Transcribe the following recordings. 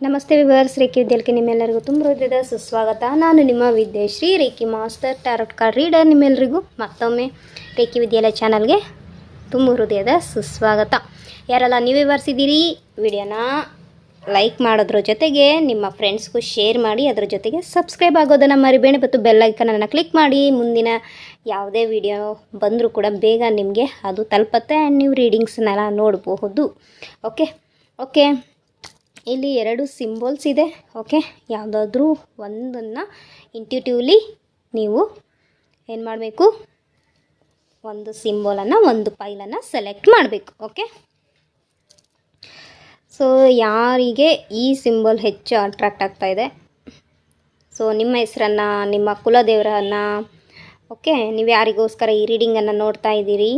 ನಮಸ್ತೆ viewers, reiki ವಿದ್ಯಾಲಯಕ್ಕೆ ನಿಮ್ಮೆಲ್ಲರಿಗೂ ತುಂಬ ಹೃದಯದ ಸುಸ್ವಾಗತ. ನಾನು ನಿಮ್ಮ Vidyashree, reiki master tarot card reader. ನಿಮ್ಮೆಲ್ಲರಿಗೂ ಮತ್ತೊಮ್ಮೆ ರೇಖಿ ವಿದ್ಯಾಲಯ ಚಾನಲ್ಗೆ ತುಂಬ ಹೃದಯದ ಸುಸ್ವಾಗತ. ಯಾರೆಲ್ಲ ನೀವು ವಿವರ್ಸ್ ಇದ್ದೀರಿ, ವಿಡಿಯೋನ ಲೈಕ್ ಮಾಡೋದ್ರ ಜೊತೆಗೆ ನಿಮ್ಮ ಫ್ರೆಂಡ್ಸ್ಗೂ ಶೇರ್ ಮಾಡಿ, ಅದರ ಜೊತೆಗೆ ಸಬ್ಸ್ಕ್ರೈಬ್ ಆಗೋದನ್ನು ಮರಿಬೇಡಿ ಮತ್ತು ಬೆಲ್ ಐಕನನ್ನು ಕ್ಲಿಕ್ ಮಾಡಿ. ಮುಂದಿನ ಯಾವುದೇ ವಿಡಿಯೋ ಬಂದರೂ ಕೂಡ ಬೇಗ ನಿಮಗೆ ಅದು ತಲುಪತ್ತೆ ಆ್ಯಂಡ್ ನೀವು ರೀಡಿಂಗ್ಸ್ನೆಲ್ಲ ನೋಡಬಹುದು. ಓಕೆ ಇಲ್ಲಿ 2 ಸಿಂಬಲ್ಸ್ ಇದೆ. ಓಕೆ, ಯಾವುದಾದ್ರೂ ಒಂದನ್ನು ಇಂಟ್ಯೂಟಿವ್ಲಿ ನೀವು ಏನು ಮಾಡಬೇಕು, ಒಂದು ಸಿಂಬಲನ್ನು, ಒಂದು ಪೈಲನ್ನು ಸೆಲೆಕ್ಟ್ ಮಾಡಬೇಕು. ಓಕೆ, ಸೊ ಯಾರಿಗೆ ಈ ಸಿಂಬಲ್ ಹೆಚ್ಚು ಅಟ್ರಾಕ್ಟ್ ಆಗ್ತಾಯಿದೆ, ಸೊ ನಿಮ್ಮ ಹೆಸರನ್ನು, ನಿಮ್ಮ ಕುಲದೇವರನ್ನು, ಓಕೆ, ನೀವು ಯಾರಿಗೋಸ್ಕರ ಈ ರೀಡಿಂಗನ್ನು ನೋಡ್ತಾ ಇದ್ದೀರಿ,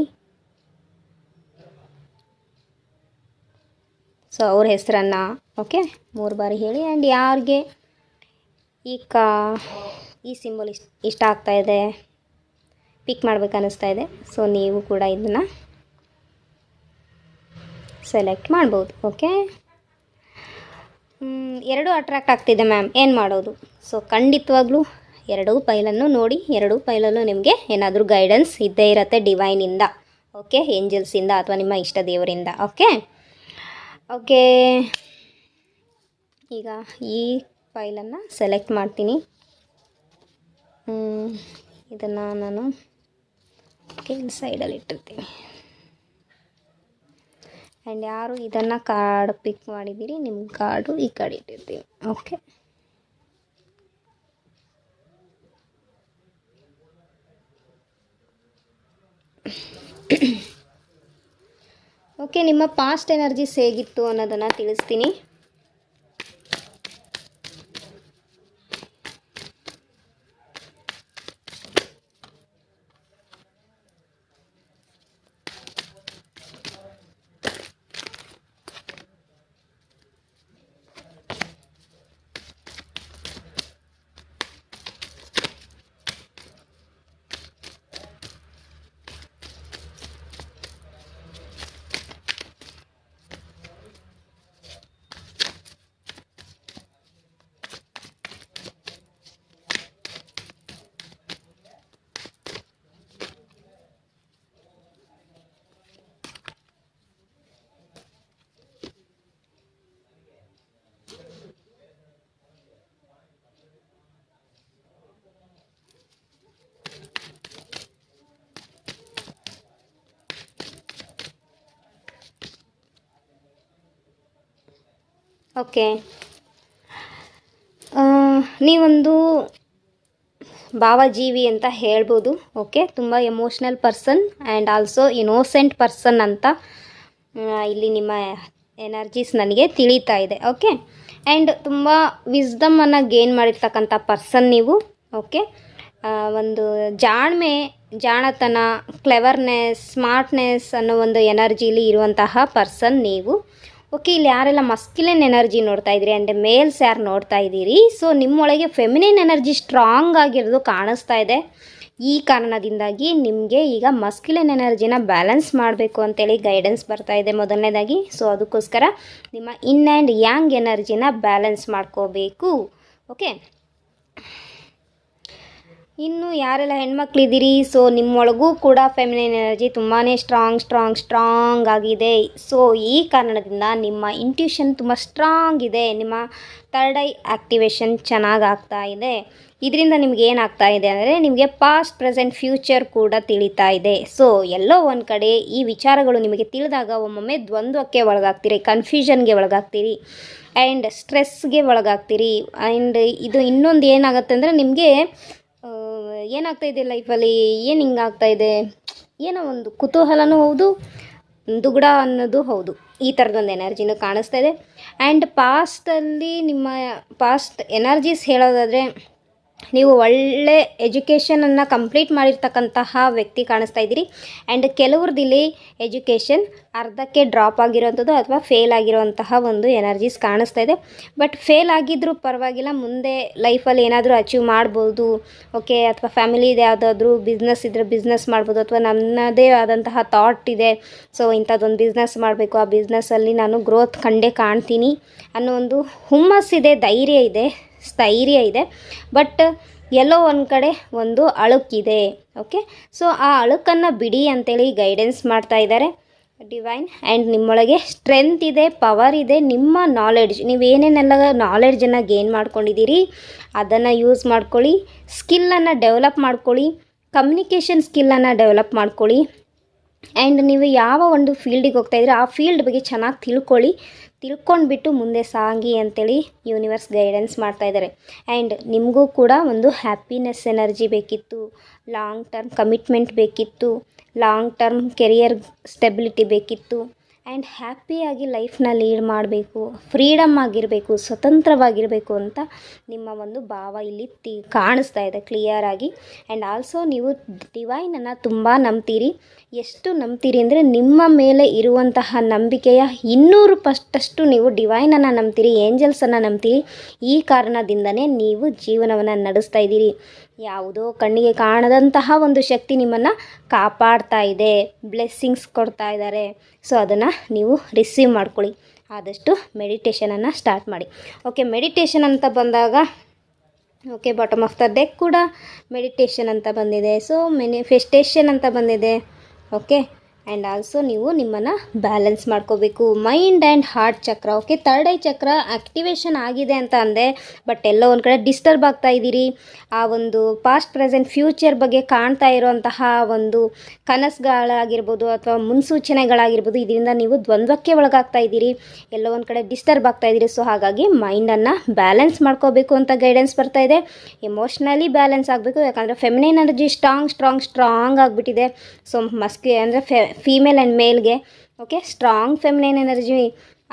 ಸೊ ಅವ್ರ ಹೆಸರನ್ನು ಓಕೆ 3 ಬಾರಿ ಹೇಳಿ. ಆ್ಯಂಡ್ ಯಾರಿಗೆ ಈ ಸಿಂಬಲ್ ಇಷ್ಟ ಆಗ್ತಾಯಿದೆ, ಪಿಕ್ ಮಾಡ್ಬೇಕು ಅನ್ನಿಸ್ತಾ ಇದೆ, ಸೊ ನೀವು ಕೂಡ ಇದನ್ನು ಸೆಲೆಕ್ಟ್ ಮಾಡ್ಬೋದು. ಓಕೆ, 2 ಅಟ್ರಾಕ್ಟ್ ಆಗ್ತಿದೆ ಮ್ಯಾಮ್, ಏನು ಮಾಡೋದು? ಸೊ ಖಂಡಿತವಾಗ್ಲೂ 2 ಪೈಲನ್ನು ನೋಡಿ. 2 ಪೈಲಲ್ಲೂ ನಿಮಗೆ ಏನಾದರೂ ಗೈಡೆನ್ಸ್ ಇದ್ದೇ ಇರುತ್ತೆ ಡಿವೈನಿಂದ, ಓಕೆ, ಏಂಜಲ್ಸಿಂದ ಅಥವಾ ನಿಮ್ಮ ಇಷ್ಟ ದೇವರಿಂದ. ಓಕೆ, ಈಗ ಈ ಫೈಲನ್ನು ಸೆಲೆಕ್ಟ್ ಮಾಡ್ತೀನಿ. ಇದನ್ನು ನಾನು ಸೈಡಲ್ಲಿ ಇಟ್ಟಿರ್ತೀನಿ. ಆ್ಯಂಡ್ ಯಾರು ಇದನ್ನು ಕಾರ್ಡ್ ಪಿಕ್ ಮಾಡಿದ್ದೀರಿ, ನಿಮ್ಮ ಕಾರ್ಡು ಈ ಕಡೆ ಇಟ್ಟಿರ್ತೀನಿ. ಓಕೆ, ನಿಮ್ಮ ಪಾಸ್ಟ್ ಎನರ್ಜೀಸ್ ಹೇಗಿತ್ತು ಅನ್ನೋದನ್ನು ತಿಳಿಸ್ತೀನಿ. ಓಕೆ, ನೀವೊಂದು ಭಾವಜೀವಿ ಅಂತ ಹೇಳ್ಬೋದು. ಓಕೆ, ತುಂಬ emotional person and also innocent person ಅಂತ ಇಲ್ಲಿ ನಿಮ್ಮ ಎನರ್ಜೀಸ್ ನನಗೆ ತಿಳಿತಾ ಇದೆ. ಓಕೆ, ಆ್ಯಂಡ್ ತುಂಬ ವಿಸ್ಡಮನ್ನು ಗೇನ್ ಮಾಡಿರ್ತಕ್ಕಂಥ ಪರ್ಸನ್ ನೀವು. ಓಕೆ, ಒಂದು ಜಾಣತನ, ಕ್ಲೆವರ್ನೆಸ್, ಸ್ಮಾರ್ಟ್ನೆಸ್ ಅನ್ನೋ ಒಂದು ಎನರ್ಜಿಲಿ ಇರುವಂತಹ ಪರ್ಸನ್ ನೀವು. ಓಕೆ, ಇಲ್ಲಿ ಯಾರೆಲ್ಲ ಮಸ್ಕ್ಯುಲಿನ್ ಎನರ್ಜಿ ನೋಡ್ತಾ ಇದ್ದೀರಿ ಆ್ಯಂಡ್ ಮೇಲ್ಸ್ ಯಾರು ನೋಡ್ತಾ ಇದ್ದೀರಿ, ಸೊ ನಿಮ್ಮೊಳಗೆ ಫೆಮಿನಿನ್ ಎನರ್ಜಿ ಸ್ಟ್ರಾಂಗ್ ಆಗಿರೋದು ಕಾಣಿಸ್ತಾ ಇದೆ. ಈ ಕಾರಣದಿಂದಾಗಿ ನಿಮಗೆ ಈಗ ಮಸ್ಕ್ಯುಲಿನ್ ಎನರ್ಜಿನ ಬ್ಯಾಲೆನ್ಸ್ ಮಾಡಬೇಕು ಅಂತೇಳಿ ಗೈಡೆನ್ಸ್ ಬರ್ತಾ ಇದೆ ಮೊದಲನೇದಾಗಿ. ಸೊ ಅದಕ್ಕೋಸ್ಕರ ನಿಮ್ಮ ಇನ್ ಆ್ಯಂಡ್ ಯಾಂಗ್ ಎನರ್ಜಿನ ಬ್ಯಾಲೆನ್ಸ್ ಮಾಡ್ಕೋಬೇಕು. ಓಕೆ, ಇನ್ನು ಯಾರೆಲ್ಲ ಹೆಣ್ಮಕ್ಳಿದ್ದೀರಿ, ಸೊ ನಿಮ್ಮೊಳಗೂ ಕೂಡ ಫೆಮಿನಿನ್ ಎನರ್ಜಿ ತುಂಬಾ ಸ್ಟ್ರಾಂಗ್ ಆಗಿದೆ. ಸೊ ಈ ಕಾರಣದಿಂದ ನಿಮ್ಮ ಇಂಟ್ಯೂಷನ್ ತುಂಬ ಸ್ಟ್ರಾಂಗ್ ಇದೆ. ನಿಮ್ಮ ಥರ್ಡ್ ಐ ಆ್ಯಕ್ಟಿವೇಶನ್ ಚೆನ್ನಾಗಿ ಆಗ್ತಾ ಇದೆ. ಇದರಿಂದ ನಿಮ್ಗೆ ಏನಾಗ್ತಾ ಇದೆ ಅಂದರೆ, ನಿಮಗೆ ಪಾಸ್ಟ್, ಪ್ರೆಸೆಂಟ್, ಫ್ಯೂಚರ್ ಕೂಡ ತಿಳಿತಾ ಇದೆ. ಸೊ ಎಲ್ಲೋ ಒಂದು ಕಡೆ ಈ ವಿಚಾರಗಳು ನಿಮಗೆ ತಿಳಿದಾಗ ಒಮ್ಮೊಮ್ಮೆ ದ್ವಂದ್ವಕ್ಕೆ ಒಳಗಾಗ್ತೀರಿ, ಕನ್ಫ್ಯೂಷನ್ಗೆ ಒಳಗಾಗ್ತೀರಿ ಆ್ಯಂಡ್ ಸ್ಟ್ರೆಸ್ಗೆ ಒಳಗಾಗ್ತೀರಿ. ಆ್ಯಂಡ್ ಇದು ಇನ್ನೊಂದು ಏನಾಗುತ್ತೆ ಅಂದರೆ, ನಿಮಗೆ ಏನಾಗ್ತಾಯಿದೆ ಲೈಫಲ್ಲಿ, ಏನು ಹಿಂಗಾಗ್ತಾಯಿದೆ, ಏನೋ ಒಂದು ಕುತೂಹಲನೂ ಹೌದು, ದುಗುಡ ಅನ್ನೋದು ಹೌದು. ಈ ಥರದೊಂದು ಎನರ್ಜಿನೂ ಕಾಣಿಸ್ತಾ ಇದೆ. ಆ್ಯಂಡ್ ಪಾಸ್ಟಲ್ಲಿ ನಿಮ್ಮ ಪಾಸ್ಟ್ ಎನರ್ಜೀಸ್ ಹೇಳೋದಾದರೆ, ನೀವು ಒಳ್ಳೆ ಎಜುಕೇಷನನ್ನು ಕಂಪ್ಲೀಟ್ ಮಾಡಿರ್ತಕ್ಕಂತಹ ವ್ಯಕ್ತಿ ಕಾಣಿಸ್ತಾ ಇದ್ದೀರಿ. ಆ್ಯಂಡ್ ಕೆಲವ್ರದ್ದಿಲ್ಲಿ ಎಜುಕೇಷನ್ ಅರ್ಧಕ್ಕೆ ಡ್ರಾಪ್ ಆಗಿರೋಂಥದ್ದು ಅಥವಾ ಫೇಲ್ ಆಗಿರೋಂತಹ ಒಂದು ಎನರ್ಜೀಸ್ ಕಾಣಿಸ್ತಾ ಇದೆ. ಬಟ್ ಫೇಲ್ ಆಗಿದ್ದರೂ ಪರವಾಗಿಲ್ಲ, ಮುಂದೆ ಲೈಫಲ್ಲಿ ಏನಾದರೂ ಅಚೀವ್ ಮಾಡ್ಬೋದು. ಓಕೆ, ಅಥವಾ ಫ್ಯಾಮಿಲಿದು ಯಾವುದಾದ್ರೂ ಬಿಸ್ನೆಸ್ ಇದ್ದರೆ ಬಿಸ್ನೆಸ್ ಮಾಡ್ಬೋದು, ಅಥವಾ ನನ್ನದೇ ಆದಂತಹ ಥಾಟ್ ಇದೆ, ಸೊ ಇಂಥದ್ದೊಂದು ಬಿಸ್ನೆಸ್ ಮಾಡಬೇಕು, ಆ ಬಿಸ್ನೆಸ್ಸಲ್ಲಿ ನಾನು ಗ್ರೋತ್ ಕಂಡೇ ಕಾಣ್ತೀನಿ ಅನ್ನೋ ಒಂದು ಹುಮ್ಮಸ್ಸಿದೆ, ಸ್ಥೈರ್ಯ ಇದೆ. ಬಟ್ ಎಲ್ಲೋ ಒಂದು ಕಡೆ ಒಂದು ಅಳುಕಿದೆ. ಓಕೆ, ಸೊ ಆ ಅಳುಕನ್ನು ಬಿಡಿ ಅಂತೇಳಿ ಗೈಡೆನ್ಸ್ ಮಾಡ್ತಾ ಇದ್ದಾರೆ ಡಿವೈನ್. ಆ್ಯಂಡ್ ನಿಮ್ಮೊಳಗೆ ಸ್ಟ್ರೆಂತ್ ಇದೆ, ಪವರ್ ಇದೆ. ನಿಮ್ಮ ನಾಲೆಡ್ಜ್, ನೀವೇನೇನೆಲ್ಲ ನಾಲೆಡ್ಜನ್ನು ಗೇನ್ ಮಾಡ್ಕೊಂಡಿದ್ದೀರಿ ಅದನ್ನು ಯೂಸ್ ಮಾಡ್ಕೊಳ್ಳಿ. ಸ್ಕಿಲ್ಲನ್ನು ಡೆವಲಪ್ ಮಾಡ್ಕೊಳ್ಳಿ, ಕಮ್ಯುನಿಕೇಷನ್ ಸ್ಕಿಲ್ಲನ್ನು ಡೆವಲಪ್ ಮಾಡ್ಕೊಳ್ಳಿ. ಆ್ಯಂಡ್ ನೀವು ಯಾವ ಒಂದು ಫೀಲ್ಡಿಗೆ ಹೋಗ್ತಾಯಿದ್ದೀರಿ ಆ ಫೀಲ್ಡ್ ಬಗ್ಗೆ ಚೆನ್ನಾಗಿ ತಿಳ್ಕೊಂಡ್ಬಿಟ್ಟು ಮುಂದೆ ಸಾಗಿ ಅಂತೇಳಿ ಯೂನಿವರ್ಸ್ ಗೈಡೆನ್ಸ್ ಮಾಡ್ತಾ ಇದ್ದಾರೆ. ಆ್ಯಂಡ್ ನಿಮಗೂ ಕೂಡ ಒಂದು ಹ್ಯಾಪಿನೆಸ್ ಎನರ್ಜಿ ಬೇಕಿತ್ತು, ಲಾಂಗ್ ಟರ್ಮ್ ಕಮಿಟ್ಮೆಂಟ್ ಬೇಕಿತ್ತು, ಲಾಂಗ್ ಟರ್ಮ್ ಕೆರಿಯರ್ ಸ್ಟೆಬಿಲಿಟಿ ಬೇಕಿತ್ತು. ಆ್ಯಂಡ್ ಹ್ಯಾಪಿಯಾಗಿ ಲೈಫ್ನ ಲೀಡ್ ಮಾಡಬೇಕು, ಫ್ರೀಡಮ್ ಆಗಿರಬೇಕು, ಸ್ವತಂತ್ರವಾಗಿರಬೇಕು ಅಂತ ನಿಮ್ಮ ಒಂದು ಭಾವ ಇಲ್ಲಿ ಕಾಣಿಸ್ತಾ ಇದೆ ಕ್ಲಿಯರಾಗಿ. ಆ್ಯಂಡ್ ಆಲ್ಸೋ ನೀವು ಡಿವೈನನ್ನು ತುಂಬ ನಂಬ್ತೀರಿ. ಎಷ್ಟು ನಂಬ್ತೀರಿ ಅಂದರೆ ನಿಮ್ಮ ಮೇಲೆ ಇರುವಂತಹ ನಂಬಿಕೆಯ 200% ನೀವು ಡಿವೈನನ್ನು ನಂಬ್ತೀರಿ, ಏಂಜಲ್ಸನ್ನು ನಂಬ್ತೀರಿ. ಈ ಕಾರಣದಿಂದನೇ ನೀವು ಜೀವನವನ್ನು ನಡೆಸ್ತಾ ಇದ್ದೀರಿ. ಯಾವುದೋ ಕಣ್ಣಿಗೆ ಕಾಣದಂತಹ ಒಂದು ಶಕ್ತಿ ನಿಮ್ಮನ್ನು ಕಾಪಾಡ್ತಾ ಇದೆ, ಬ್ಲೆಸ್ಸಿಂಗ್ಸ್ ಕೊಡ್ತಾ ಇದ್ದಾರೆ. ಸೊ ಅದನ್ನು ನೀವು ರಿಸೀವ್ ಮಾಡ್ಕೊಳ್ಳಿ. ಆದಷ್ಟು ಮೆಡಿಟೇಷನನ್ನು ಸ್ಟಾರ್ಟ್ ಮಾಡಿ. ಓಕೆ, ಮೆಡಿಟೇಷನ್ ಅಂತ ಬಂದಾಗ okay, bottom of the deck ಕೂಡ ಮೆಡಿಟೇಷನ್ ಅಂತ ಬಂದಿದೆ, ಸೊ ಮ್ಯಾನಿಫೆಸ್ಟೇಷನ್ ಅಂತ ಬಂದಿದೆ. ಓಕೆ, ಆ್ಯಂಡ್ ಆಲ್ಸೋ ನೀವು ನಿಮ್ಮನ್ನು ಬ್ಯಾಲೆನ್ಸ್ ಮಾಡ್ಕೋಬೇಕು, ಮೈಂಡ್ ಆ್ಯಂಡ್ ಹಾರ್ಟ್ ಚಕ್ರ. ಓಕೆ, ಥರ್ಡ್ ಐ ಚಕ್ರ ಆ್ಯಕ್ಟಿವೇಶನ್ ಆಗಿದೆ ಅಂತ ಅಂದೆ, ಬಟ್ ಎಲ್ಲೋ ಒಂದು ಕಡೆ ಡಿಸ್ಟರ್ಬ್ ಆಗ್ತಾ ಇದ್ದೀರಿ. ಆ ಒಂದು ಪಾಸ್ಟ್ ಪ್ರೆಸೆಂಟ್ ಫ್ಯೂಚರ್ ಬಗ್ಗೆ ಕಾಣ್ತಾ ಇರುವಂತಹ ಒಂದು ಕನಸುಗಳಾಗಿರ್ಬೋದು ಅಥವಾ ಮುನ್ಸೂಚನೆಗಳಾಗಿರ್ಬೋದು, ಇದರಿಂದ ನೀವು ದ್ವಂದ್ವಕ್ಕೆ ಒಳಗಾಗ್ತಾ ಇದ್ದೀರಿ, ಎಲ್ಲೋ ಒಂದು ಕಡೆ ಡಿಸ್ಟರ್ಬ್ ಆಗ್ತಾ ಇದ್ದೀರಿ. ಸೊ ಹಾಗಾಗಿ ಮೈಂಡನ್ನು ಬ್ಯಾಲೆನ್ಸ್ ಮಾಡ್ಕೋಬೇಕು ಅಂತ ಗೈಡೆನ್ಸ್ ಬರ್ತಾ ಇದೆ. ಎಮೋಷ್ನಲಿ ಬ್ಯಾಲೆನ್ಸ್ ಆಗಬೇಕು, ಯಾಕಂದರೆ ಫೆಮಿನೈನ್ ಎನರ್ಜಿ ಸ್ಟ್ರಾಂಗ್ ಆಗಿಬಿಟ್ಟಿದೆ. ಸೊ ಅಂದರೆ ಫೀಮೇಲ್ ಆ್ಯಂಡ್ ಮೇಲ್ಗೆ ಓಕೆ ಸ್ಟ್ರಾಂಗ್ ಫೆಮಿನೈನ್ ಎನರ್ಜಿ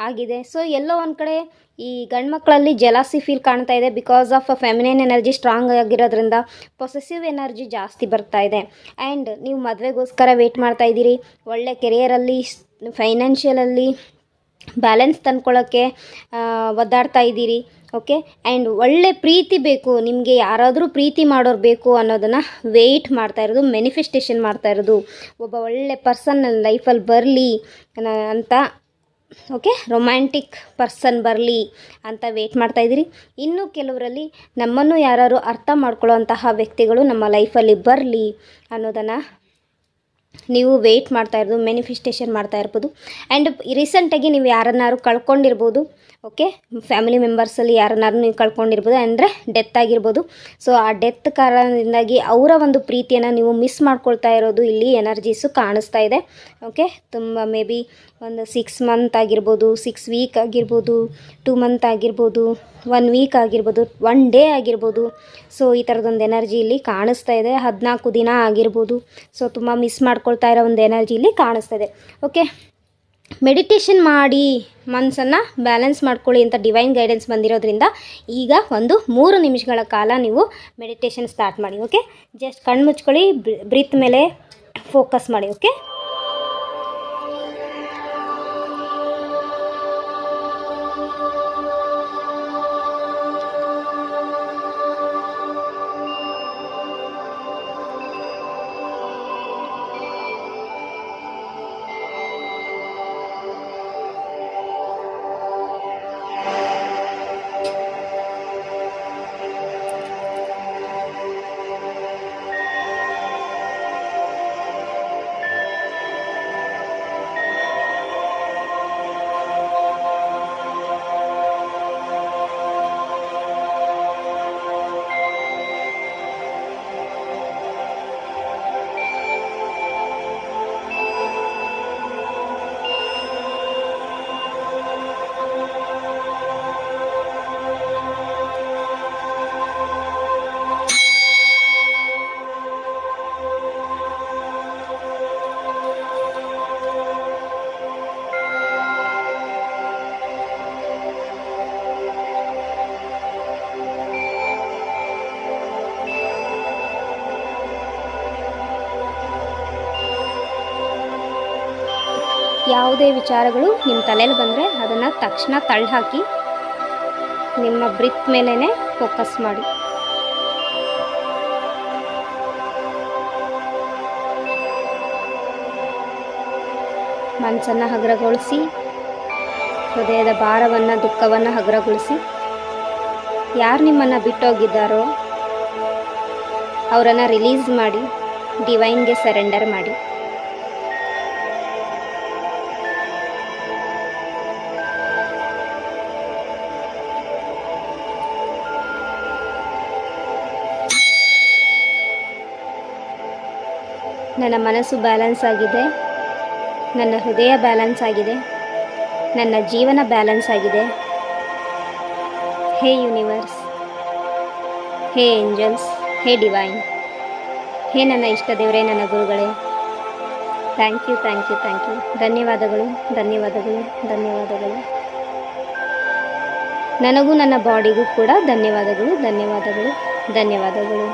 ಆಗಿದೆ. ಸೊ ಎಲ್ಲೋ ಒಂದು ಕಡೆ ಈ ಗಂಡು ಮಕ್ಕಳಲ್ಲಿ ಜೆಲಾಸಿ ಫೀಲ್ ಕಾಣ್ತಾ ಇದೆ, because of feminine energy strong ಆಗಿರೋದ್ರಿಂದ ಪೊಸೆಸಿವ್ ಎನರ್ಜಿ ಜಾಸ್ತಿ ಬರ್ತಾ ಇದೆ. ಆ್ಯಂಡ್ ನೀವು ಮದುವೆಗೋಸ್ಕರ ವೆಯ್ಟ್ ಮಾಡ್ತಾ ಇದ್ದೀರಿ, ಒಳ್ಳೆ ಕೆರಿಯರಲ್ಲಿ ಫೈನಾನ್ಷಿಯಲಲ್ಲಿ ಬ್ಯಾಲೆನ್ಸ್ ತಂದ್ಕೊಳ್ಳೋಕ್ಕೆ ಒದ್ದಾಡ್ತಾ ಇದ್ದೀರಿ. ಓಕೆ, ಆ್ಯಂಡ್ ಒಳ್ಳೆ ಪ್ರೀತಿ ಬೇಕು ನಿಮಗೆ, ಯಾರಾದರೂ ಪ್ರೀತಿ ಮಾಡೋರು ಬೇಕು ಅನ್ನೋದನ್ನು ವೆಯ್ಟ್ ಮಾಡ್ತಾ ಇರೋದು, ಮ್ಯಾನಿಫೆಸ್ಟೇಷನ್ ಮಾಡ್ತಾ ಇರೋದು. ಒಬ್ಬ ಒಳ್ಳೆ ಪರ್ಸನ್ ನನ್ನ ಲೈಫಲ್ಲಿ ಬರಲಿ ಅಂತ, ಓಕೆ, ರೊಮ್ಯಾಂಟಿಕ್ ಪರ್ಸನ್ ಬರಲಿ ಅಂತ ವೆಯ್ಟ್ ಮಾಡ್ತಾ ಇದ್ದೀರಿ. ಇನ್ನೂ ಕೆಲವರಲ್ಲಿ ನಮ್ಮನ್ನು ಯಾರು ಅರ್ಥ ಮಾಡ್ಕೊಳ್ಳೋವಂತಹ ವ್ಯಕ್ತಿಗಳು ನಮ್ಮ ಲೈಫಲ್ಲಿ ಬರಲಿ ಅನ್ನೋದನ್ನು ನೀವು ವೆಯ್ಟ್ ಮಾಡ್ತಾ ಇರೋದು, ಮ್ಯಾನಿಫೆಸ್ಟೇಷನ್ ಮಾಡ್ತಾ ಇರ್ಬೋದು. ಆ್ಯಂಡ್ ರೀಸೆಂಟಾಗಿ ನೀವು ಯಾರನ್ನಾರು ಕಳ್ಕೊಂಡಿರ್ಬೋದು. ಓಕೆ, ಫ್ಯಾಮಿಲಿ ಮೆಂಬರ್ಸಲ್ಲಿ ಯಾರನ್ನಾರು ನೀವು ಕಳ್ಕೊಂಡಿರ್ಬೋದು, ಅಂದರೆ ಡೆತ್ ಆಗಿರ್ಬೋದು. ಸೊ ಆ ಡೆತ್ ಕಾರಣದಿಂದಾಗಿ ಅವರ ಒಂದು ಪ್ರೀತಿಯನ್ನು ನೀವು ಮಿಸ್ ಮಾಡ್ಕೊಳ್ತಾ ಇರೋದು ಇಲ್ಲಿ ಎನರ್ಜೀಸು ಕಾಣಿಸ್ತಾ ಇದೆ. ಓಕೆ, ತುಂಬ ಮೇ ಬಿ ಒಂದು 6 ಮಂತ್ ಆಗಿರ್ಬೋದು, 6 ವೀಕ್ ಆಗಿರ್ಬೋದು, 2 ಮಂತ್ ಆಗಿರ್ಬೋದು, 1 ವೀಕ್ ಆಗಿರ್ಬೋದು, 1 ಡೇ ಆಗಿರ್ಬೋದು. ಸೊ ಈ ಥರದೊಂದು ಎನರ್ಜಿ ಇಲ್ಲಿ ಕಾಣಿಸ್ತಾ ಇದೆ. 14 ದಿನ ಆಗಿರ್ಬೋದು. ಸೊ ತುಂಬ ಮಿಸ್ ಮಾಡ್ಕೊಳ್ತಾ ಇರೋ ಒಂದು ಎನರ್ಜಿ ಇಲ್ಲಿ ಕಾಣಿಸ್ತಾ ಇದೆ. ಓಕೆ, ಮೆಡಿಟೇಷನ್ ಮಾಡಿ ಮನಸ್ಸನ್ನು ಬ್ಯಾಲೆನ್ಸ್ ಮಾಡ್ಕೊಳ್ಳಿ ಅಂತ ಡಿವೈನ್ ಗೈಡೆನ್ಸ್ ಬಂದಿರೋದ್ರಿಂದ ಈಗ ಒಂದು 3 ನಿಮಿಷಗಳ ಕಾಲ ನೀವು ಮೆಡಿಟೇಷನ್ ಸ್ಟಾರ್ಟ್ ಮಾಡಿ. ಓಕೆ, ಜಸ್ಟ್ ಕಣ್ಣು ಮುಚ್ಕೊಳ್ಳಿ, ಬ್ರೀತ್ ಮೇಲೆ ಫೋಕಸ್ ಮಾಡಿ. ಓಕೆ, ಯಾವುದೇ ವಿಚಾರಗಳು ನಿಮ್ಮ ತಲೆಯಲ್ಲಿ ಬಂದರೆ ಅದನ್ನು ತಕ್ಷಣ ತಳ್ಳಹಾಕಿ ನಿಮ್ಮ ಬ್ರೀತ್ ಮೇಲೇ ಫೋಕಸ್ ಮಾಡಿ. ಮನಸ್ಸನ್ನು ಹಗುರಗೊಳಿಸಿ, ಹೃದಯದ ಭಾರವನ್ನು, ದುಃಖವನ್ನು ಹಗುರಗೊಳಿಸಿ. ಯಾರು ನಿಮ್ಮನ್ನು ಬಿಟ್ಟೋಗಿದ್ದಾರೋ ಅವರನ್ನು ರಿಲೀಸ್ ಮಾಡಿ, ಡಿವೈನ್ಗೆ ಸರೆಂಡರ್ ಮಾಡಿ. ನನ್ನ ಮನಸ್ಸು ಬ್ಯಾಲೆನ್ಸ್ ಆಗಿದೆ, ನನ್ನ ಹೃದಯ ಬ್ಯಾಲೆನ್ಸ್ ಆಗಿದೆ, ನನ್ನ ಜೀವನ ಬ್ಯಾಲೆನ್ಸ್ ಆಗಿದೆ. Hey universe, hey angels, hey divine, hey ನನ್ನ ಇಷ್ಟ ದೇವರೇ, ನನ್ನ ಗುರುಗಳೇ, thank you, thank you, thank you. ಧನ್ಯವಾದಗಳು, ಧನ್ಯವಾದಗಳು, ಧನ್ಯವಾದಗಳು. ನನಗೂ ನನ್ನ ಬಾಡಿಗೂ ಕೂಡ ಧನ್ಯವಾದಗಳು, ಧನ್ಯವಾದಗಳು, ಧನ್ಯವಾದಗಳು.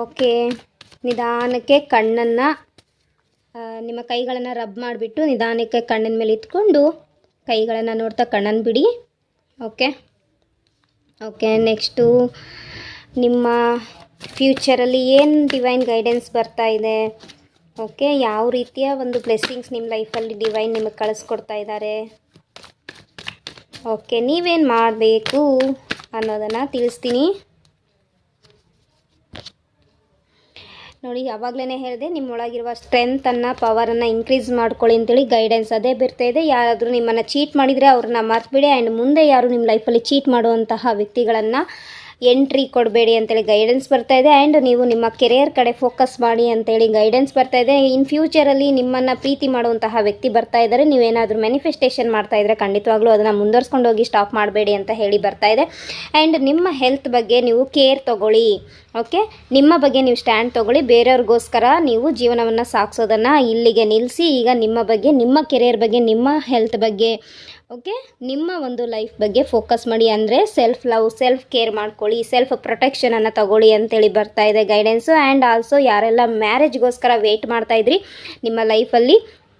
ಓಕೆ, ನಿಧಾನಕ್ಕೆ ಕಣ್ಣನ್ನು, ನಿಮ್ಮ ಕೈಗಳನ್ನು ರಬ್ ಮಾಡಿಬಿಟ್ಟು ನಿಧಾನಕ್ಕೆ ಕಣ್ಣಿನ ಮೇಲೆ ಇಟ್ಕೊಂಡು ಕೈಗಳನ್ನು ನೋಡ್ತಾ ಕಣ್ಣನ್ನು ಬಿಡಿ. ಓಕೆ ಓಕೆ ನೆಕ್ಸ್ಟು ನಿಮ್ಮ ಫ್ಯೂಚರಲ್ಲಿ ಏನು ಡಿವೈನ್ ಗೈಡೆನ್ಸ್ ಬರ್ತಾ ಇದೆ, ಓಕೆ, ಯಾವ ರೀತಿಯ ಒಂದು ಬ್ಲೆಸ್ಸಿಂಗ್ಸ್ ನಿಮ್ಮ ಲೈಫಲ್ಲಿ ಡಿವೈನ್ ನಿಮಗೆ ಕಳಿಸ್ಕೊಡ್ತಾ ಇದ್ದಾರೆ, ಓಕೆ, ನೀವೇನು ಮಾಡಬೇಕು ಅನ್ನೋದನ್ನು ತಿಳಿಸ್ತೀನಿ ನೋಡಿ. ಯಾವಾಗಲೇ ಹೇಳಿದೆ, ನಿಮ್ಮೊಳಗಿರುವ ಸ್ಟ್ರೆಂತನ್ನು, ಪವರನ್ನು ಇನ್ಕ್ರೀಸ್ ಮಾಡ್ಕೊಳ್ಳಿ ಅಂತೇಳಿ ಗೈಡೆನ್ಸ್ ಅದೇ ಬರ್ತಾಯಿದೆ. ಯಾರಾದರೂ ನಿಮ್ಮನ್ನು ಚೀಟ್ ಮಾಡಿದರೆ ಅವ್ರನ್ನ ಮರ್ತುಬಿಡಿ, ಆ್ಯಂಡ್ ಮುಂದೆ ಯಾರು ನಿಮ್ಮ ಲೈಫಲ್ಲಿ ಚೀಟ್ ಮಾಡುವಂತಹ ವ್ಯಕ್ತಿಗಳನ್ನು ಎಂಟ್ರಿ ಕೊಡಬೇಡಿ ಅಂತೇಳಿ ಗೈಡೆನ್ಸ್ ಬರ್ತಾಯಿದೆ. ಆ್ಯಂಡ್ ನೀವು ನಿಮ್ಮ ಕೆರಿಯರ್ ಕಡೆ ಫೋಕಸ್ ಮಾಡಿ ಅಂತೇಳಿ ಗೈಡೆನ್ಸ್ ಬರ್ತಾಯಿದೆ. ಇನ್ ಫ್ಯೂಚರಲ್ಲಿ ನಿಮ್ಮನ್ನು ಪ್ರೀತಿ ಮಾಡುವಂತಹ ವ್ಯಕ್ತಿ ಬರ್ತಾ ಇದ್ದಾರೆ. ನೀವೇನಾದರೂ ಮ್ಯಾನಿಫೆಸ್ಟೇಷನ್ ಮಾಡ್ತಾಯಿದ್ರೆ ಖಂಡಿತವಾಗ್ಲೂ ಅದನ್ನು ಮುಂದುವರ್ಸ್ಕೊಂಡು ಹೋಗಿ ಸ್ಟಾಪ್ ಮಾಡಬೇಡಿ ಅಂತ ಹೇಳಿ ಬರ್ತಾಯಿದೆ. ಆ್ಯಂಡ್ ನಿಮ್ಮ ಹೆಲ್ತ್ ಬಗ್ಗೆ ನೀವು ಕೇರ್ ತೊಗೊಳ್ಳಿ, ಓಕೆ, ನಿಮ್ಮ ಬಗ್ಗೆ ನೀವು ಸ್ಟ್ಯಾಂಡ್ ತೊಗೊಳ್ಳಿ. ಬೇರೆಯವ್ರಿಗೋಸ್ಕರ ನೀವು ಜೀವನವನ್ನು ಸಾಗಿಸೋದನ್ನು ಇಲ್ಲಿಗೆ ನಿಲ್ಲಿಸಿ. ಈಗ ನಿಮ್ಮ ಬಗ್ಗೆ, ನಿಮ್ಮ ಕೆರಿಯರ್ ಬಗ್ಗೆ, ನಿಮ್ಮ ಹೆಲ್ತ್ ಬಗ್ಗೆ, ಓಕೆ, ನಿಮ್ಮ ಒಂದು ಲೈಫ್ ಬಗ್ಗೆ ಫೋಕಸ್ ಮಾಡಿ. ಅಂದರೆ ಸೆಲ್ಫ್ ಲವ್, ಸೆಲ್ಫ್ ಕೇರ್ ಮಾಡ್ಕೊಳ್ಳಿ, ಸೆಲ್ಫ್ ಪ್ರೊಟೆಕ್ಷನನ್ನು ತಗೊಳ್ಳಿ ಅಂತೇಳಿ ಬರ್ತಾ ಇದೆ ಗೈಡೆನ್ಸು. ಆ್ಯಂಡ್ ಆಲ್ಸೋ ಯಾರೆಲ್ಲ ಮ್ಯಾರೇಜ್ಗೋಸ್ಕರ ವೆಯ್ಟ್ ಮಾಡ್ತಾಯಿದ್ರಿ, ನಿಮ್ಮ ಲೈಫಲ್ಲಿ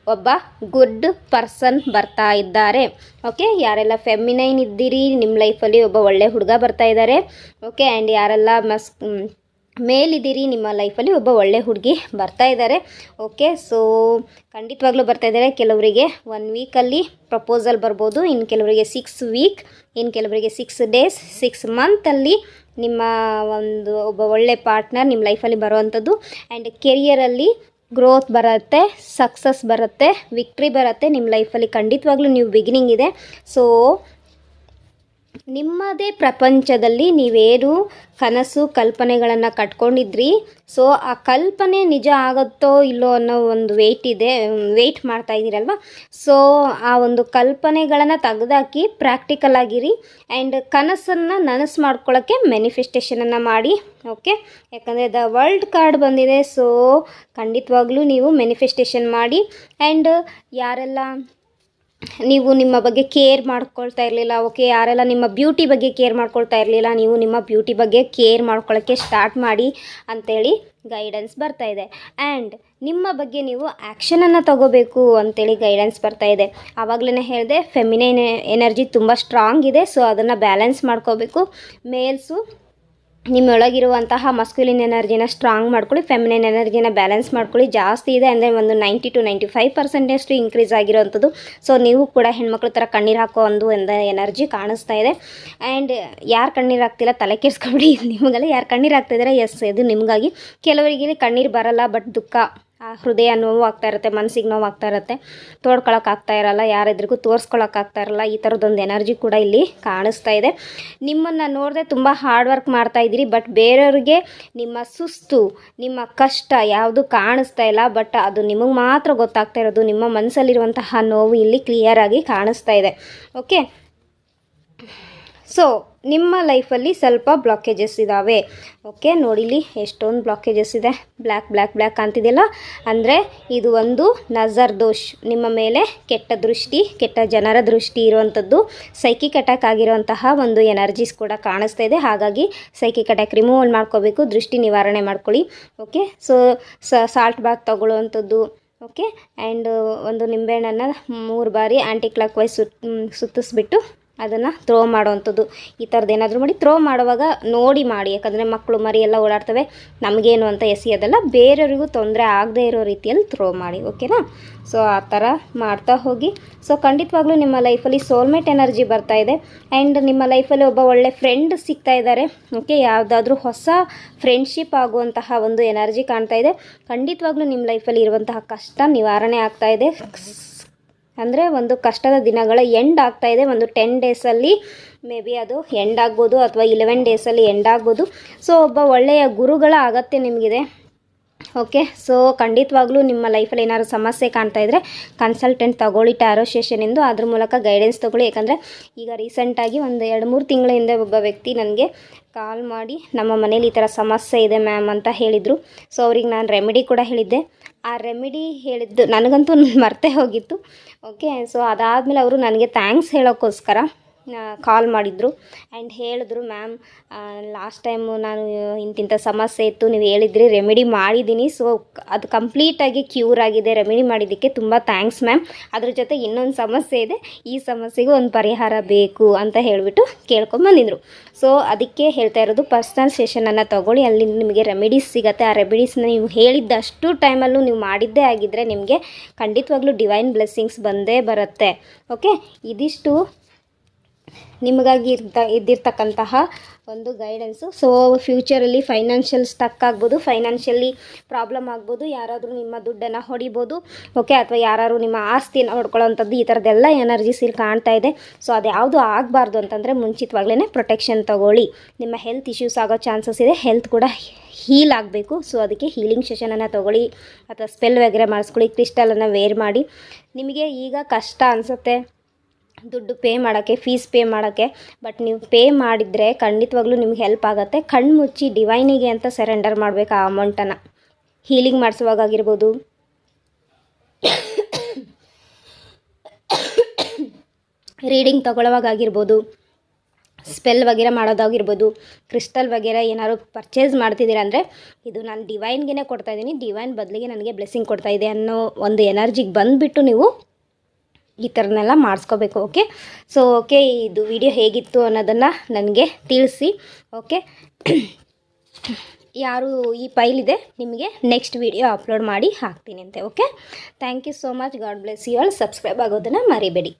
ಒಬ್ಬ ಗುಡ್ ಪರ್ಸನ್ ಬರ್ತಾ ಇದ್ದಾರೆ. ಓಕೆ, ಯಾರೆಲ್ಲ ಫೆಮಿನೈನ್ ಇದ್ದೀರಿ, ನಿಮ್ಮ ಲೈಫಲ್ಲಿ ಒಬ್ಬ ಒಳ್ಳೆ ಹುಡುಗ ಬರ್ತಾ ಇದ್ದಾರೆ. ಓಕೆ, ಆ್ಯಂಡ್ ಯಾರೆಲ್ಲ ಮೇಲಿದ್ದೀರಿ, ನಿಮ್ಮ ಲೈಫಲ್ಲಿ ಒಬ್ಬ ಒಳ್ಳೆ ಹುಡುಗಿ ಬರ್ತಾ ಇದ್ದಾರೆ. ಓಕೆ, ಸೊ ಖಂಡಿತವಾಗ್ಲೂ ಬರ್ತಾ ಇದ್ದಾರೆ. ಕೆಲವರಿಗೆ 1 ವೀಕಲ್ಲಿ ಪ್ರಪೋಸಲ್ ಬರ್ಬೋದು, ಇನ್ನು ಕೆಲವರಿಗೆ 6 ವೀಕ್, ಇನ್ನು ಕೆಲವರಿಗೆ 6 ಡೇಸ್, 6 ಮಂತಲ್ಲಿ ನಿಮ್ಮ ಒಬ್ಬ ಒಳ್ಳೆ ಪಾರ್ಟ್ನರ್ ನಿಮ್ಮ ಲೈಫಲ್ಲಿ ಬರುವಂಥದ್ದು. ಆ್ಯಂಡ್ ಕೆರಿಯರಲ್ಲಿ ಗ್ರೋತ್ ಬರುತ್ತೆ, ಸಕ್ಸಸ್ ಬರುತ್ತೆ, ವಿಕ್ಟ್ರಿ ಬರುತ್ತೆ ನಿಮ್ಮ ಲೈಫಲ್ಲಿ. ಖಂಡಿತವಾಗ್ಲೂ ನೀವು ಬಿಗಿನಿಂಗ್ ಇದೆ. ಸೊ ನಿಮ್ಮದೇ ಪ್ರಪಂಚದಲ್ಲಿ ನೀವೇನು ಕನಸು ಕಲ್ಪನೆಗಳನ್ನು ಕಟ್ಕೊಂಡಿದ್ರಿ, ಸೊ ಆ ಕಲ್ಪನೆ ನಿಜ ಆಗುತ್ತೋ ಇಲ್ಲೋ ಅನ್ನೋ ಒಂದು ವೆಯ್ಟ್ ಮಾಡ್ತಾ ಇದ್ದೀರಲ್ವ. ಸೊ ಆ ಒಂದು ಕಲ್ಪನೆಗಳನ್ನು ತೆಗೆದಾಕಿ ಪ್ರಾಕ್ಟಿಕಲ್ ಆಗಿರಿ. ಆ್ಯಂಡ್ ಕನಸನ್ನು ನನಸು ಮಾಡ್ಕೊಳ್ಳೋಕ್ಕೆ ಮ್ಯಾನಿಫೆಸ್ಟೇಷನನ್ನು ಮಾಡಿ. ಓಕೆ, ಯಾಕಂದರೆ ದ ವರ್ಲ್ಡ್ ಕಾರ್ಡ್ ಬಂದಿದೆ. ಸೊ ಖಂಡಿತವಾಗ್ಲೂ ನೀವು ಮ್ಯಾನಿಫೆಸ್ಟೇಷನ್ ಮಾಡಿ. ಆ್ಯಂಡ್ ಯಾರೆಲ್ಲ ನೀವು ನಿಮ್ಮ ಬಗ್ಗೆ ಕೇರ್ ಮಾಡ್ಕೊಳ್ತಾ ಇರಲಿಲ್ಲ, ಓಕೆ, ಯಾರೆಲ್ಲ ನಿಮ್ಮ ಬ್ಯೂಟಿ ಬಗ್ಗೆ ಕೇರ್ ಮಾಡ್ಕೊಳ್ತಾ ಇರಲಿಲ್ಲ, ನೀವು ನಿಮ್ಮ ಬ್ಯೂಟಿ ಬಗ್ಗೆ ಕೇರ್ ಮಾಡ್ಕೊಳ್ಳೋಕ್ಕೆ ಸ್ಟಾರ್ಟ್ ಮಾಡಿ ಅಂಥೇಳಿ ಗೈಡೆನ್ಸ್ ಬರ್ತಾ ಇದೆ. ಆ್ಯಂಡ್ ನಿಮ್ಮ ಬಗ್ಗೆ ನೀವು ಆ್ಯಕ್ಷನನ್ನು ತಗೋಬೇಕು ಅಂಥೇಳಿ ಗೈಡೆನ್ಸ್ ಬರ್ತಾ ಇದೆ. ಆವಾಗಲೇ ಹೇಳಿದೆ, ಫೆಮಿನೈನ್ ಎನರ್ಜಿ ತುಂಬ ಸ್ಟ್ರಾಂಗ್ ಇದೆ. ಸೊ ಅದನ್ನು ಬ್ಯಾಲೆನ್ಸ್ ಮಾಡ್ಕೋಬೇಕು. ಮೇಲ್ಸು ನಿಮ್ಮೊಳಗಿರುವಂತಹ ಮಸ್ಕ್ಯುಲಿನ್ ಎನರ್ಜಿನ ಸ್ಟ್ರಾಂಗ್ ಮಾಡ್ಕೊಳ್ಳಿ, ಫೆಮಿನೈನ್ ಎನರ್ಜಿನ ಬ್ಯಾಲೆನ್ಸ್ ಮಾಡ್ಕೊಳ್ಳಿ. ಜಾಸ್ತಿ ಇದೆ ಅಂದರೆ ಒಂದು 90 to 95% ಇನ್ಕ್ರೀಸ್ ಆಗಿರೋವಂಥದ್ದು. ಸೊ ನೀವು ಕೂಡ ಹೆಣ್ಮಕ್ಳ ಥರ ಕಣ್ಣೀರು ಹಾಕೋ ಒಂದು ಎನರ್ಜಿ ಕಾಣಿಸ್ತಾ ಇದೆ. ಆ್ಯಂಡ್ ಯಾರು ಕಣ್ಣೀರು ಹಾಕ್ತಿಲ್ಲ ತಲೆ ಕೆಡಿಸ್ಕೊಬಿಡಿ, ನಿಮಗೆಲ್ಲ ಯಾರು ಕಣ್ಣೀರು ಹಾಕ್ತಿದ್ದಾರೆ, ಎಸ್ ಇದು ನಿಮಗಾಗಿ. ಕೆಲವರಿಗೆ ಕಣ್ಣೀರು ಬರಲ್ಲ, ಬಟ್ ದುಃಖ ಹೃದಯ ನೋವು ಆಗ್ತಾ ಇರುತ್ತೆ, ಮನಸ್ಸಿಗೆ ನೋವು ಆಗ್ತಾ ಇರುತ್ತೆ, ತೋಡ್ಕೊಳಕ್ಕಾಗ್ತಾ ಇರಲ್ಲ, ಯಾರೆದ್ರಿಗೂ ತೋರಿಸ್ಕೊಳಕ್ಕಾಗ್ತಾ ಇರಲ್ಲ. ಈ ಥರದ್ದೊಂದು ಎನರ್ಜಿ ಕೂಡ ಇಲ್ಲಿ ಕಾಣಿಸ್ತಾ ಇದೆ. ನಿಮ್ಮನ್ನು ನೋಡಿದ್ರೆ ತುಂಬ ಹಾರ್ಡ್ ವರ್ಕ್ ಮಾಡ್ತಾ ಇದ್ದೀರಿ, ಬಟ್ ಬೇರೆಯವ್ರಿಗೆ ನಿಮ್ಮ ಸುಸ್ತು, ನಿಮ್ಮ ಕಷ್ಟ ಯಾವುದು ಕಾಣಿಸ್ತಾ ಇಲ್ಲ. ಬಟ್ ಅದು ನಿಮಗೆ ಮಾತ್ರ ಗೊತ್ತಾಗ್ತಾ ಇರೋದು. ನಿಮ್ಮ ಮನಸ್ಸಲ್ಲಿರುವಂತಹ ನೋವು ಇಲ್ಲಿ ಕ್ಲಿಯರಾಗಿ ಕಾಣಿಸ್ತಾ ಇದೆ. ಓಕೆ, ಸೊ ನಿಮ್ಮ ಲೈಫಲ್ಲಿ ಸ್ವಲ್ಪ ಬ್ಲಾಕೇಜಸ್ ಇದ್ದಾವೆ. ಓಕೆ, ನೋಡಿಲಿ ಎಷ್ಟೊಂದು ಬ್ಲಾಕೇಜಸ್ ಇದೆ. ಬ್ಲ್ಯಾಕ್ ಬ್ಲ್ಯಾಕ್ ಬ್ಲ್ಯಾಕ್ ಅಂತಿದೆಯಲ್ಲ, ಅಂದರೆ ಇದು ಒಂದು ನಜರ್ ದೋಷ್, ನಿಮ್ಮ ಮೇಲೆ ಕೆಟ್ಟ ದೃಷ್ಟಿ, ಕೆಟ್ಟ ಜನರ ದೃಷ್ಟಿ ಇರುವಂಥದ್ದು, ಸೈಕಿಕ್ ಅಟ್ಯಾಕ್ ಆಗಿರುವಂತಹ ಒಂದು ಎನರ್ಜೀಸ್ ಕೂಡ ಕಾಣಿಸ್ತಾ ಇದೆ. ಹಾಗಾಗಿ ಸೈಕಿಕ್ ಅಟ್ಯಾಕ್ ರಿಮೂವಲ್ ಮಾಡ್ಕೋಬೇಕು, ದೃಷ್ಟಿ ನಿವಾರಣೆ ಮಾಡ್ಕೊಳ್ಳಿ. ಓಕೆ, ಸೊ ಸಾಲ್ಟ್ ಬಾತ್ ತಗೊಳ್ಳುವಂಥದ್ದು. ಓಕೆ, ಆ್ಯಂಡ್ ಒಂದು ನಿಂಬೆಹಣ್ಣನ್ನು 3 ಬಾರಿ ಆ್ಯಂಟಿ ಕ್ಲಾಕ್ ವೈಸ್ ಸುತ್ತಿಸ್ಬಿಟ್ಟು ಅದನ್ನು ಥ್ರೋ ಮಾಡೋವಂಥದ್ದು. ಈ ಥರದ್ದು ಏನಾದರೂ ಮಾಡಿ ಥ್ರೋ ಮಾಡುವಾಗ ನೋಡಿ ಮಾಡಿ, ಯಾಕಂದರೆ ಮಕ್ಕಳು ಮರಿ ಎಲ್ಲ ಓಡಾಡ್ತವೆ, ನಮಗೇನು ಅಂತ ಎಸೆಯೋದಲ್ಲ, ಬೇರೆಯವರಿಗೂ ತೊಂದರೆ ಆಗದೇ ಇರೋ ರೀತಿಯಲ್ಲಿ ಥ್ರೋ ಮಾಡಿ. ಓಕೆನಾ? ಸೊ ಆ ಥರ ಮಾಡ್ತಾ ಹೋಗಿ. ಸೊ ಖಂಡಿತವಾಗ್ಲೂ ನಿಮ್ಮ ಲೈಫಲ್ಲಿ ಸೋಲ್ಮೇಟ್ ಎನರ್ಜಿ ಬರ್ತಾ ಇದೆ. ಆ್ಯಂಡ್ ನಿಮ್ಮ ಲೈಫಲ್ಲಿ ಒಬ್ಬ ಒಳ್ಳೆ ಫ್ರೆಂಡ್ ಸಿಗ್ತಾ ಇದ್ದಾರೆ. ಓಕೆ, ಯಾವುದಾದ್ರೂ ಹೊಸ ಫ್ರೆಂಡ್ಶಿಪ್ ಆಗುವಂತಹ ಒಂದು ಎನರ್ಜಿ ಕಾಣ್ತಾ ಇದೆ. ಖಂಡಿತವಾಗ್ಲೂ ನಿಮ್ಮ ಲೈಫಲ್ಲಿ ಇರುವಂತಹ ಕಷ್ಟ ನಿವಾರಣೆ ಆಗ್ತಾ ಇದೆ. ಅಂದರೆ ಒಂದು ಕಷ್ಟದ ದಿನಗಳ ಎಂಡ್ ಆಗ್ತಾ ಇದೆ. ಒಂದು 10 ಡೇಸಲ್ಲಿ ಮೇ ಬಿ ಅದು ಎಂಡ್ ಆಗ್ಬೋದು, ಅಥವಾ 11 ಡೇಸಲ್ಲಿ ಎಂಡ್ ಆಗ್ಬೋದು. ಸೊ ಒಬ್ಬ ಒಳ್ಳೆಯ ಗುರುಗಳ ಅಗತ್ಯ ನಿಮಗಿದೆ. ಓಕೆ, ಸೊ ಖಂಡಿತವಾಗ್ಲೂ ನಿಮ್ಮ ಲೈಫಲ್ಲಿ ಏನಾದ್ರು ಸಮಸ್ಯೆ ಕಾಣ್ತಾ ಇದ್ದರೆ ಕನ್ಸಲ್ಟೆಂಟ್ ತಗೊಳ್ಳಿ, ಟ್ಯಾರೋ ಸೆಷನಿಂದು. ಅದ್ರ ಮೂಲಕ ಗೈಡೆನ್ಸ್ ತೊಗೊಳ್ಳಿ. ಯಾಕಂದರೆ ಈಗ ರೀಸೆಂಟಾಗಿ ಒಂದು 2-3 ತಿಂಗಳ ಹಿಂದೆ ಒಬ್ಬ ವ್ಯಕ್ತಿ ನನಗೆ ಕಾಲ್ ಮಾಡಿ ನಮ್ಮ ಮನೇಲಿ ಈ ಥರ ಸಮಸ್ಯೆ ಇದೆ ಮ್ಯಾಮ್ ಅಂತ ಹೇಳಿದರು. ಸೊ ಅವ್ರಿಗೆ ನಾನು ರೆಮಿಡಿ ಕೂಡ ಹೇಳಿದ್ದೆ. ಆ ರೆಮಿಡಿ ಹೇಳಿದ್ದು ನನಗಂತೂ ಮರ್ತೇ ಹೋಗಿತ್ತು. ಓಕೆ, ಸೊ ಅದಾದಮೇಲೆ ಅವರು ನನಗೆ ಥ್ಯಾಂಕ್ಸ್ ಹೇಳೋಕ್ಕೋಸ್ಕರ ಕಾಲ್ ಮಾಡಿದರು ಆ್ಯಂಡ್ ಹೇಳಿದ್ರು, ಮ್ಯಾಮ್ ಲಾಸ್ಟ್ ಟೈಮು ನಾನು ಇಂತಿಂಥ ಸಮಸ್ಯೆ ಇತ್ತು, ನೀವು ಹೇಳಿದ್ರಿ, ರೆಮಿಡಿ ಮಾಡಿದ್ದೀನಿ. ಸೊ ಅದು ಕಂಪ್ಲೀಟಾಗಿ ಕ್ಯೂರ್ ಆಗಿದೆ. ರೆಮಿಡಿ ಮಾಡಿದ್ದಕ್ಕೆ ತುಂಬ ಥ್ಯಾಂಕ್ಸ್ ಮ್ಯಾಮ್. ಅದ್ರ ಜೊತೆ ಇನ್ನೊಂದು ಸಮಸ್ಯೆ ಇದೆ, ಈ ಸಮಸ್ಯೆಗೂ ಒಂದು ಪರಿಹಾರ ಬೇಕು ಅಂತ ಹೇಳಿಬಿಟ್ಟು ಕೇಳ್ಕೊಂಬಂದಿದ್ರು. ಸೊ ಅದಕ್ಕೆ ಹೇಳ್ತಾ ಇರೋದು, ಪರ್ಸ್ನಲ್ ಸೆಷನನ್ನು ತೊಗೊಳ್ಳಿ, ಅಲ್ಲಿ ನಿಮಗೆ ರೆಮಿಡೀಸ್ ಸಿಗುತ್ತೆ. ಆ ರೆಮಿಡೀಸ್ನ ನೀವು ಹೇಳಿದ್ದಷ್ಟು ಟೈಮಲ್ಲೂ ನೀವು ಮಾಡಿದ್ದೇ ಆಗಿದ್ದರೆ ನಿಮಗೆ ಖಂಡಿತವಾಗ್ಲೂ ಡಿವೈನ್ ಬ್ಲೆಸ್ಸಿಂಗ್ಸ್ ಬಂದೇ ಬರುತ್ತೆ. ಓಕೆ, ಇದಿಷ್ಟು ನಿಮಗಾಗಿ ಇದ್ದಿರ್ತಕ್ಕಂತಹ ಒಂದು ಗೈಡೆನ್ಸು. ಸೊ ಫ್ಯೂಚರಲ್ಲಿ ಫೈನಾನ್ಷಿಯಲ್ ಸ್ಟಕ್ ಆಗ್ಬೋದು, ಫೈನಾನ್ಷಿಯಲಿ ಪ್ರಾಬ್ಲಮ್ ಆಗ್ಬೋದು, ಯಾರಾದರೂ ನಿಮ್ಮ ದುಡ್ಡನ್ನು ಹೊಡಿಬೋದು. ಓಕೆ, ಅಥವಾ ಯಾರು ನಿಮ್ಮ ಆಸ್ತಿನ ಹೊಡ್ಕೊಳ್ಳೋವಂಥದ್ದು, ಈ ಥರದ್ದೆಲ್ಲ ಎನರ್ಜೀಸ್ ಇಲ್ಲಿ ಕಾಣ್ತಾ ಇದೆ. ಸೊ ಅದು ಯಾವುದು ಆಗಬಾರ್ದು ಅಂತಂದರೆ ಮುಂಚಿತವಾಗ್ಲೇ ಪ್ರೊಟೆಕ್ಷನ್ ತೊಗೊಳ್ಳಿ. ನಿಮ್ಮ ಹೆಲ್ತ್ ಇಶ್ಯೂಸ್ ಆಗೋ ಚಾನ್ಸಸ್ ಇದೆ, ಹೆಲ್ತ್ ಕೂಡ ಹೀಲ್ ಆಗಬೇಕು. ಸೊ ಅದಕ್ಕೆ ಹೀಲಿಂಗ್ ಸೆಷನನ್ನು ತೊಗೊಳ್ಳಿ, ಅಥವಾ ಸ್ಪೆಲ್ ವಗೇರೆ ಮಾಡಿಸ್ಕೊಳ್ಳಿ, ಕ್ರಿಸ್ಟಲನ್ನು ವೇರ್ ಮಾಡಿ. ನಿಮಗೆ ಈಗ ಕಷ್ಟ ಅನಿಸುತ್ತೆ ದುಡ್ಡು ಪೇ ಮಾಡೋಕ್ಕೆ, ಫೀಸ್ ಪೇ ಮಾಡೋಕ್ಕೆ, ಬಟ್ ನೀವು ಪೇ ಮಾಡಿದರೆ ಖಂಡಿತವಾಗ್ಲೂ ನಿಮ್ಗೆ ಹೆಲ್ಪ್ ಆಗುತ್ತೆ. ಕಣ್ಣು ಮುಚ್ಚಿ ಡಿವೈನಿಗೆ ಅಂತ ಸರೆಂಡರ್ ಮಾಡಬೇಕು ಆ ಅಮೌಂಟನ್ನು. ಹೀಲಿಂಗ್ ಮಾಡಿಸುವಾಗಾಗಿರ್ಬೋದು, ರೀಡಿಂಗ್ ತೊಗೊಳ್ಳೋವಾಗಾಗಿರ್ಬೋದು, ಸ್ಪೆಲ್ ವಗೇರೆ ಮಾಡೋದಾಗಿರ್ಬೋದು, ಕ್ರಿಸ್ಟಲ್ ವಗೇರೆ ಏನಾದ್ರು ಪರ್ಚೇಸ್ ಮಾಡ್ತಿದ್ದೀರಾ ಅಂದರೆ ಇದು ನಾನು ಡಿವೈನ್ಗೆ ಕೊಡ್ತಾಯಿದ್ದೀನಿ, ಡಿವೈನ್ ಬದಲಿಗೆ ನನಗೆ ಬ್ಲೆಸ್ಸಿಂಗ್ ಕೊಡ್ತಾಯಿದೆ ಅನ್ನೋ ಒಂದು ಎನರ್ಜಿಗೆ ಬಂದುಬಿಟ್ಟು ನೀವು ಈ ಥರನೆಲ್ಲ ಮಾಡಿಸ್ಕೋಬೇಕು. ಓಕೆ, ಸೊ ಓಕೆ, ಇದು ವಿಡಿಯೋ ಹೇಗಿತ್ತು ಅನ್ನೋದನ್ನು ನನಗೆ ತಿಳಿಸಿ. ಓಕೆ, ಯಾರು ಈ ಫೈಲ್ ಇದೆ ನಿಮಗೆ ನೆಕ್ಸ್ಟ್ ವಿಡಿಯೋ ಅಪ್ಲೋಡ್ ಮಾಡಿ ಹಾಕ್ತೀನಿ ಅಂತೆ. Okay, thank you so much. God bless you all. Subscribe ಆಗೋದನ್ನು ಮರಿಬೇಡಿ.